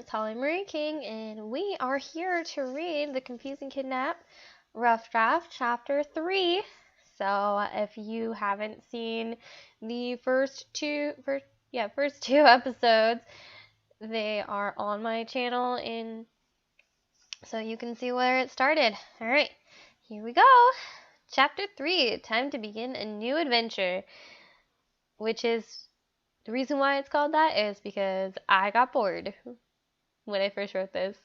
Tali Marie King, and we are here to read The Confusing Kidnap, Rough Draft, Chapter 3. So, if you haven't seen the first two episodes, they are on my channel, and so you can see where it started. Alright, here we go. Chapter 3, time to begin a new adventure, which is, the reason why it's called that is because I got bored when I first wrote this,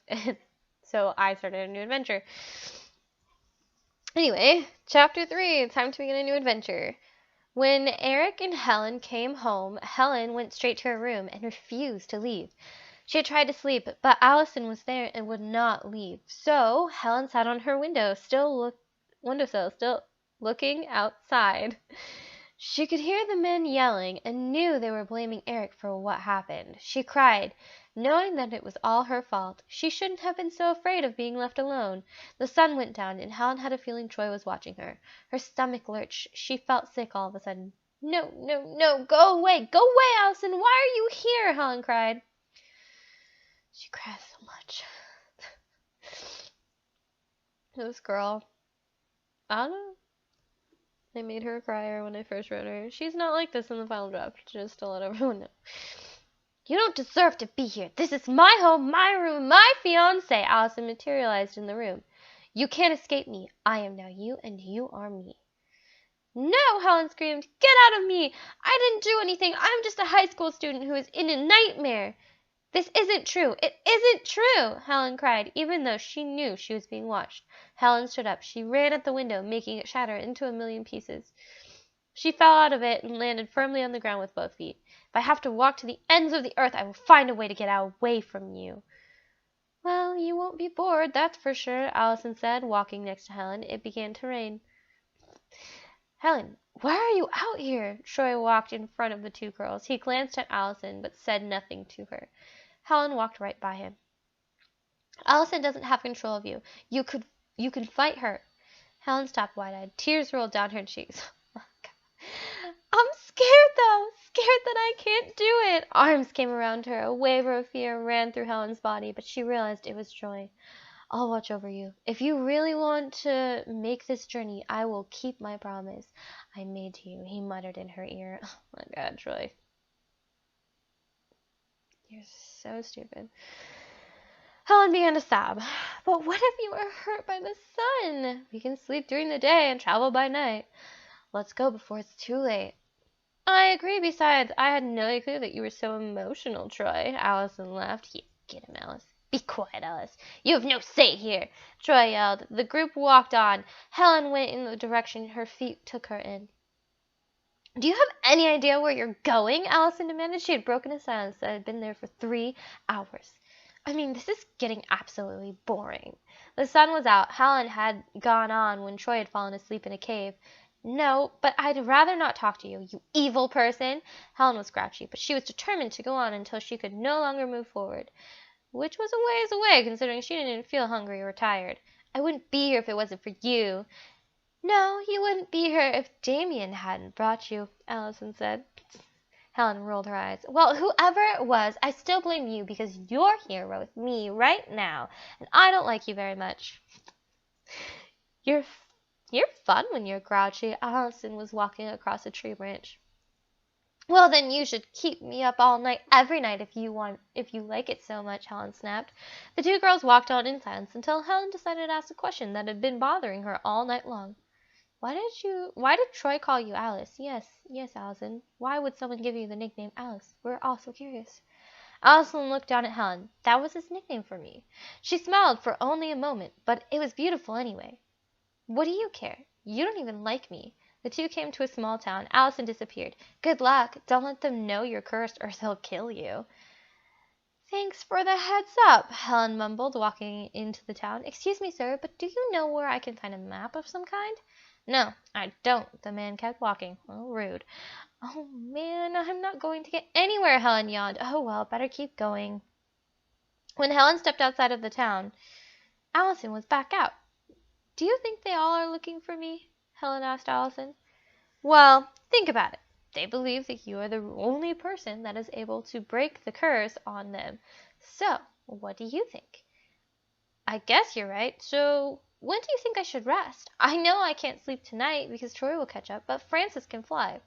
so I started a new adventure. Anyway, Chapter 3, time to begin a new adventure. When Eric and Helen came home, Helen went straight to her room and refused to leave. She had tried to sleep, but Allison was there and would not leave. So Helen sat on her windowsill, still looking outside. She could hear the men yelling and knew they were blaming Eric for what happened. She cried, knowing that it was all her fault. She shouldn't have been so afraid of being left alone. The sun went down, and Helen had a feeling Troy was watching her. Her stomach lurched. She felt sick all of a sudden. No, no, no, go away, Allison, why are you here? Helen cried. She cries so much. This girl, I don't know. I made her a crier when I first wrote her. She's not like this in the final draft, just to let everyone know. You don't deserve to be here. This is my home, my room, my fiancé. Allison materialized in the room. You can't escape me. I am now you, and you are me. No, Helen screamed. Get out of me. I didn't do anything. I'm just a high school student who is in a nightmare. This isn't true. It isn't true, Helen cried, even though she knew she was being watched. Helen stood up. She ran at the window, making it shatter into a million pieces. She fell out of it and landed firmly on the ground with both feet. If I have to walk to the ends of the earth, I will find a way to get away from you. Well, you won't be bored, that's for sure, Allison said, walking next to Helen. It began to rain. Helen, why are you out here? Troy walked in front of the two girls. He glanced at Allison, but said nothing to her. Helen walked right by him. Allison doesn't have control of you. You can fight her. Helen stopped wide-eyed. Tears rolled down her cheeks. I'm scared, though. Scared that I can't do it. Arms came around her. A wave of fear ran through Helen's body, but she realized it was Troy. I'll watch over you. If you really want to make this journey, I will keep my promise I made to you, he muttered in her ear. Oh my God, Troy. You're so stupid. Helen began to sob. But what if you are hurt by the sun? We can sleep during the day and travel by night. Let's go before it's too late. I agree. Besides, I had no clue that you were so emotional, Troy. Allison laughed. Yeah, get him, Alice. Be quiet, Alice. You have no say here, Troy yelled. The group walked on. Helen went in the direction her feet took her in. Do you have any idea where you're going? Allison demanded. She had broken a silence that had been there for 3 hours. I mean, this is getting absolutely boring. The sun was out. Helen had gone on when Troy had fallen asleep in a cave. No, but I'd rather not talk to you, you evil person. Helen was grouchy, but she was determined to go on until she could no longer move forward, which was a ways away considering she didn't feel hungry or tired. I wouldn't be here if it wasn't for you. No, you wouldn't be here if Damien hadn't brought you, Allison said. Helen rolled her eyes. Well, whoever it was, I still blame you because you're here with me right now, and I don't like you very much. You're fun when you're grouchy. Allison was walking across a tree branch. Well, then you should keep me up all night, every night if you like it so much, Helen snapped. The two girls walked on in silence until Helen decided to ask a question that had been bothering her all night long. Why did Troy call you Alice? Yes, Allison. Why would someone give you the nickname Alice? We're all so curious. Allison looked down at Helen. That was his nickname for me. She smiled for only a moment, but it was beautiful anyway. What do you care? You don't even like me. The two came to a small town. Allison disappeared. Good luck. Don't let them know you're cursed or they'll kill you. Thanks for the heads up, Helen mumbled, walking into the town. Excuse me, sir, but do you know where I can find a map of some kind? No, I don't. The man kept walking. Oh, rude. Oh, man, I'm not going to get anywhere, Helen yawned. Oh, well, better keep going. When Helen stepped outside of the town, Allison was back out. Do you think they all are looking for me? Helen asked Allison. Well, think about it. They believe that you are the only person that is able to break the curse on them. So, what do you think? I guess you're right. So, when do you think I should rest? I know I can't sleep tonight because Troy will catch up, but Francis can fly.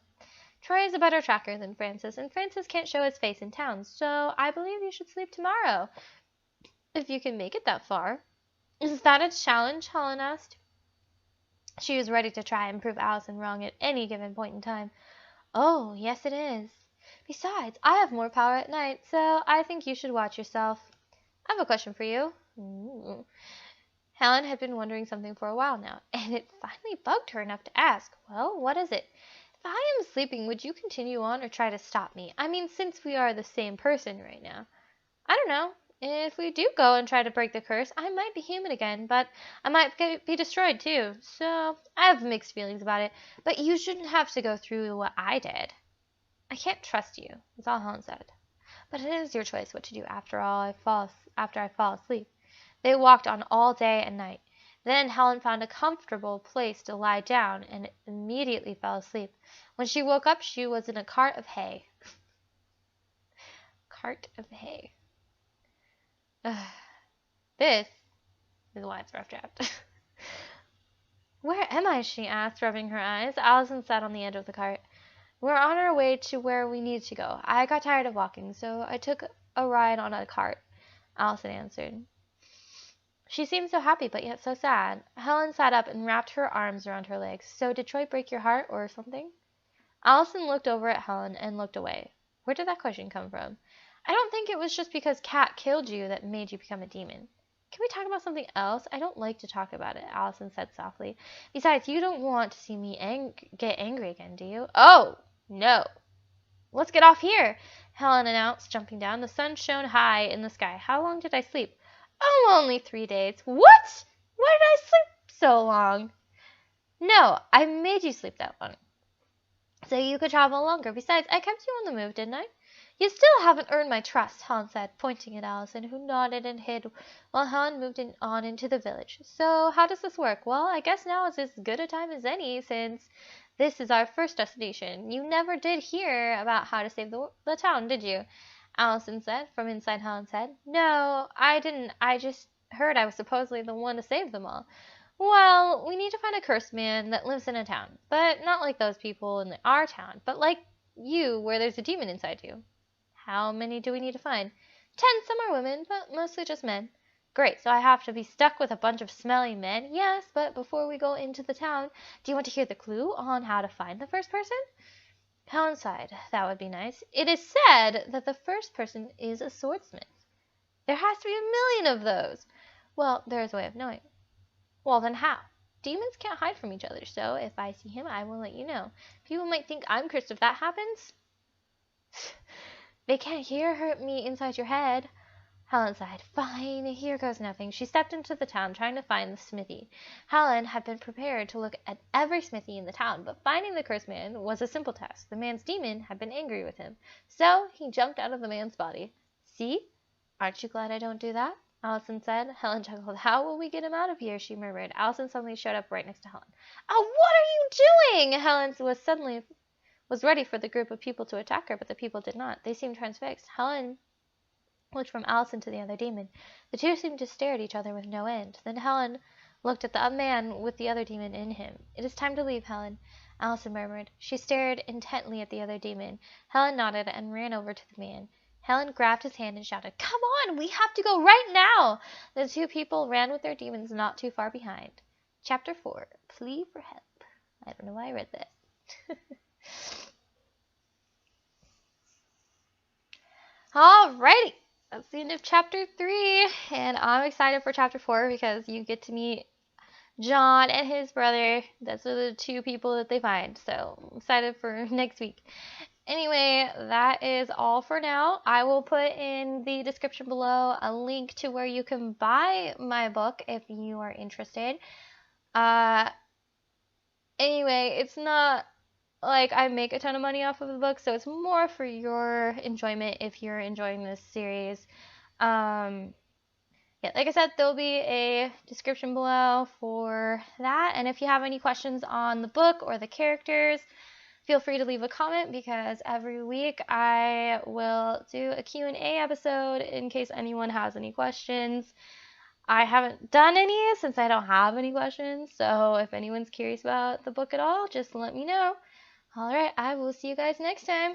Troy is a better tracker than Francis, and Francis can't show his face in town, so I believe you should sleep tomorrow, if you can make it that far. Is that a challenge? Helen asked. She was ready to try and prove Allison wrong at any given point in time. Oh, yes it is. Besides, I have more power at night, so I think you should watch yourself. I have a question for you. Ooh. Helen had been wondering something for a while now, and it finally bugged her enough to ask. Well, what is it? If I am sleeping, would you continue on or try to stop me? I mean, since we are the same person right now. I don't know. If we do go and try to break the curse, I might be human again, but I might be destroyed too. So, I have mixed feelings about it, but you shouldn't have to go through what I did. I can't trust you, that's all Helen said. But it is your choice what to do after I fall asleep. They walked on all day and night. Then Helen found a comfortable place to lie down and immediately fell asleep. When she woke up, she was in a cart of hay. Cart of hay. This is why it's rough draft. Where am I? She asked, rubbing her eyes. Allison sat on the edge of the cart. We're on our way to where we need to go. I got tired of walking, so I took a ride on a cart, Allison answered. She seemed so happy, but yet so sad. Helen sat up and wrapped her arms around her legs. So did Troy break your heart or something? Allison looked over at Helen and looked away. Where did that question come from? I don't think it was just because Kat killed you that made you become a demon. Can we talk about something else? I don't like to talk about it, Allison said softly. Besides, you don't want to see me get angry again, do you? Oh, no. Let's get off here, Helen announced, jumping down. The sun shone high in the sky. How long did I sleep? Oh, only 3 days. What? Why did I sleep so long? No, I made you sleep that long, so you could travel longer. Besides, I kept you on the move, didn't I? You still haven't earned my trust, Helen said, pointing at Allison, who nodded and hid while Helen moved on into the village. So how does this work? Well, I guess now is as good a time as any, since this is our first destination. You never did hear about how to save the town, did you? Allison said, from inside Helen's head. No, I didn't. I just heard I was supposedly the one to save them all. Well, we need to find a cursed man that lives in a town, but not like those people in our town, but like you, where there's a demon inside you. How many do we need to find? 10. Some are women, but mostly just men. Great, so I have to be stuck with a bunch of smelly men? Yes, but before we go into the town, do you want to hear the clue on how to find the first person? Helen sighed. That would be nice. It is said that the first person is a swordsmith. There has to be 1,000,000 of those. Well, there is a way of knowing. Well, then how? Demons can't hide from each other, so if I see him, I will let you know. People might think I'm cursed if that happens. They can't hear me inside your head. Helen sighed. Fine, here goes nothing. She stepped into the town, trying to find the smithy. Helen had been prepared to look at every smithy in the town, but finding the cursed man was a simple task. The man's demon had been angry with him, so he jumped out of the man's body. See? Aren't you glad I don't do that? Allison said. Helen chuckled. How will we get him out of here? She murmured. Allison suddenly showed up right next to Helen. Oh, what are you doing? Helen was ready for the group of people to attack her, but the people did not. They seemed transfixed. Helen looked from Allison to the other demon. The two seemed to stare at each other with no end. Then Helen looked at the man with the other demon in him. It is time to leave, Helen, Allison murmured. She stared intently at the other demon. Helen nodded and ran over to the man. Helen grabbed his hand and shouted, Come on, we have to go right now! The two people ran with their demons not too far behind. Chapter 4, Plea for Help. I don't know why I read that. Alrighty, that's the end of chapter 3, and I'm excited for chapter 4 because you get to meet John and his brother. Those are the two people that they find, so I'm excited for next week. Anyway, that is all for now. I will put in the description below a link to where you can buy my book if you are interested. Anyway, it's not like I make a ton of money off of the book, so it's more for your enjoyment if you're enjoying this series. Yeah, like I said, there'll be a description below for that, and if you have any questions on the book or the characters, feel free to leave a comment, because every week I will do a Q&A episode in case anyone has any questions. I haven't done any since I don't have any questions, so if anyone's curious about the book at all, just let me know. All right, I will see you guys next time.